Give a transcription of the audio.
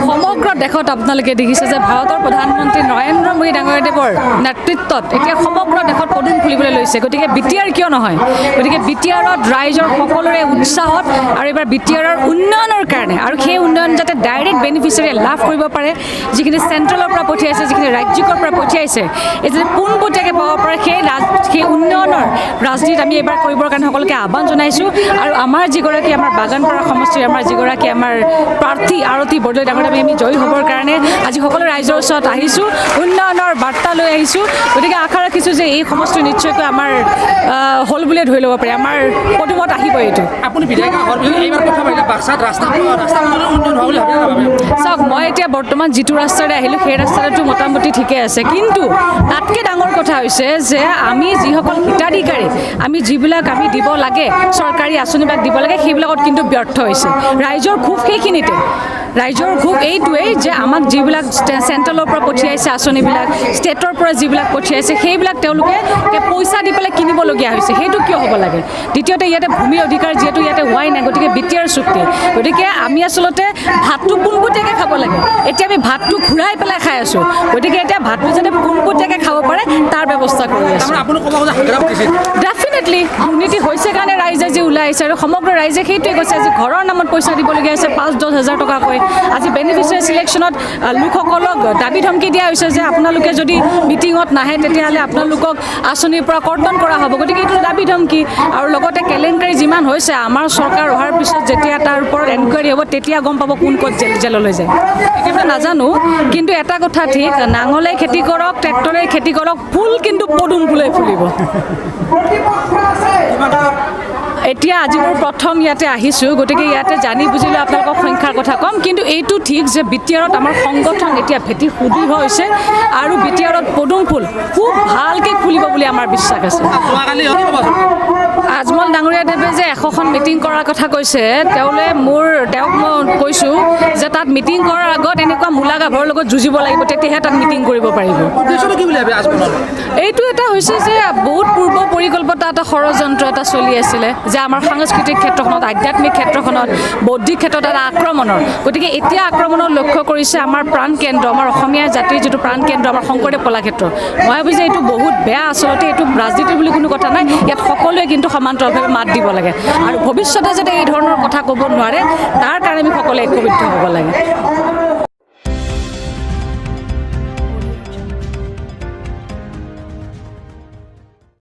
সমগ্ৰ দেশত আপোনালোকে দেখিছে যে ভাৰতৰ প্ৰধানমন্ত্ৰী নৰেন্দ্ৰ মোদী ডাঙৰীয়াদেৱৰ নেতৃত্বত এতিয়া সমগ্ৰ দেশত পদুম ফুলিবলৈ লৈছে গতিকে BTR কিয় নহয় গতিকে BTRত ৰাইজৰ সকলোৰে উৎসাহত আৰু এবাৰ BTRৰ উন্নয়নৰ কাৰণে আৰু সেই উন্নয়ন যাতে ডাইৰেক্ট বেনিফিচিয়াৰী লাভ কৰিব পাৰে যিখিনি চেণ্ট্ৰেলৰ পৰা পঠিয়াইছে যিখিনি ৰাজ্যিকৰ পৰা পঠিয়াইছে এই যে পোনপটীয়াকৈ পাব পাৰে সেই উন্নয়নৰ ৰাজনীতি আমি এবাৰ কৰিবৰ কাৰণে সকলোকে আহ্বান জনাইছোঁ আৰু আমাৰ যিগৰাকী আমাৰ বাগানপাৰা সমষ্টিৰ আমাৰ যিগৰাকী আমাৰ প্ৰাৰ্থী আৰতী বৰদলৈ ডাঙৰীয়া আমি জয়ী হ'বৰ কাৰণে আজি সকলো ৰাইজৰ ওচৰত আহিছোঁ উন্নয়নৰ বাৰ্তা লৈ আহিছোঁ গতিকে আশা ৰাখিছোঁ যে এই সমষ্টি নিশ্চয়কৈ আমাৰ হ'ল বুলিয়ে ধৰি ল'ব পাৰে আমাৰ পদুমত আহিব এইটো আপুনি বিধায়ক এইবাৰ কথা পাতিলে বাক্সাত ৰাস্তা উন্নয়ন হোৱা বুলি ভাবে চাওক মই এতিয়া বৰ্তমান যিটো ৰাস্তাৰে আহিলোঁ সেই ৰাস্তাটো মোটামুটি ঠিকে আছে কিন্তু তাতকৈ ডাঙৰ কথা হৈছে যে আমি যিসকল হিতাধিকাৰী আমি যিবিলাক আমি দিব লাগে চৰকাৰী আঁচনিবিলাক দিব লাগে সেইবিলাকত কিন্তু ব্যৰ্থ হৈছে ৰাইজৰ ক্ষোভ সেইখিনিতে ৰাইজৰ ক্ষোভ এইটোৱেই যে আমাক যিবিলাক চেণ্ট্ৰেলৰ পৰা পঠিয়াইছে আঁচনিবিলাক ষ্টেটৰ পৰা যিবিলাক পঠিয়াইছে সেইবিলাক তেওঁলোকে পইচা দি পেলাই কিনিবলগীয়া হৈছে সেইটো কিয় হ'ব লাগে দ্বিতীয়তে ইয়াতে ভূমি অধিকাৰ যিহেতু ইয়াতে হোৱাই নাই গতিকে BTR চুক্তি গতিকে আমি আচলতে ভাতটো পোনপটীয়াকৈ খাব লাগে এতিয়া আমি ভাতটো ঘূৰাই পেলাই খাই আছোঁ গতিকে এতিয়া ভাতটো যাতে পোনপটীয়াকৈ খাব পাৰে তাৰ ব্যৱস্থা কৰি আছোঁ ডেফিনেটলি দুৰ্নীতি হৈছে কাৰণে ৰাইজে যি ওলাই আহিছে আৰু সমগ্ৰ ৰাইজে সেইটোৱে কৈছে আজি ঘৰৰ নামত পইচা দিবলগীয়া হৈছে 5-10 হাজাৰ টকাকৈ আজি বেনিফিচিয়াৰী চিলেকশ্যনত লোকসকলক দাবী ধমকি দিয়া হৈছে যে আপোনালোকে যদি মিটিঙত নাহে তেতিয়াহ'লে আপোনালোকক আঁচনিৰ পৰা কৰ্তন কৰা হ'ব গতিকে এইটো দাবী ধমকি আৰু লগতে কেলেংকাৰী যিমান হৈছে আমাৰ চৰকাৰ অহাৰ পিছত যেতিয়া তাৰ ওপৰত এনকুৱাৰী হ'ব তেতিয়া গম পাব কোন ক'ত জেললৈ যায় এতিয়া নাজানো কিন্তু এটা কথা ঠিক নাঙলে খেতি কৰক ট্ৰেক্টৰে খেতি কৰক ফুল কিন্তু পদুম ফুলেই ফুলিব এতিয়া আজি মোৰ প্ৰথম ইয়াতে আহিছোঁ গতিকে ইয়াতে জানি বুজিলোঁ আপোনালোকক সংখ্যাৰ কথা ক'ম কিন্তু এইটো ঠিক যে BTRত আমাৰ সংগঠন এতিয়া ভেটি সুদৃঢ় হৈছে আৰু BTRত পদুম ফুল খুব ভালকৈ ফুলিব বুলি আমাৰ বিশ্বাস আছে আজমল ডাঙৰীয়াদেৱে যে 100খন মিটিং কৰাৰ কথা কৈছে তেওঁক মই কৈছোঁ যে তাত মিটিং কৰাৰ আগত এনেকুৱা মূলা গাভৰুৰ লগত যুঁজিব লাগিব তেতিয়াহে তাত মিটিং কৰিব পাৰিব এইটো এটা হৈছে যে বহুত পূৰ্ব পৰিকল্পিত এটা ষড়যন্ত্ৰ এটা চলি আছিলে যে আমাৰ সাংস্কৃতিক ক্ষেত্ৰখনত আধ্যাত্মিক ক্ষেত্ৰখনত বৌদ্ধিক ক্ষেত্ৰত এটা আক্ৰমণৰ গতিকে এতিয়া আক্ৰমণৰ লক্ষ্য কৰিছে আমাৰ প্ৰাণকেন্দ্ৰ আমাৰ অসমীয়া জাতিৰ যিটো প্ৰাণকেন্দ্ৰ আমাৰ শংকৰদেৱ কলাক্ষেত্ৰ মই ভাবোঁ যে এইটো বহুত বেয়া আচলতে এইটো ৰাজনীতি বুলি কোনো কথা নাই ইয়াত সকলোৱে কিন্তু সমান্তৰালভাৱে মাত দিব লাগে আৰু ভৱিষ্যতে যাতে এই ধৰণৰ কথা ক'ব নোৱাৰে তাৰ কাৰণে আমি সকলোৱে ঐক্যবদ্ধ হ'ব লাগে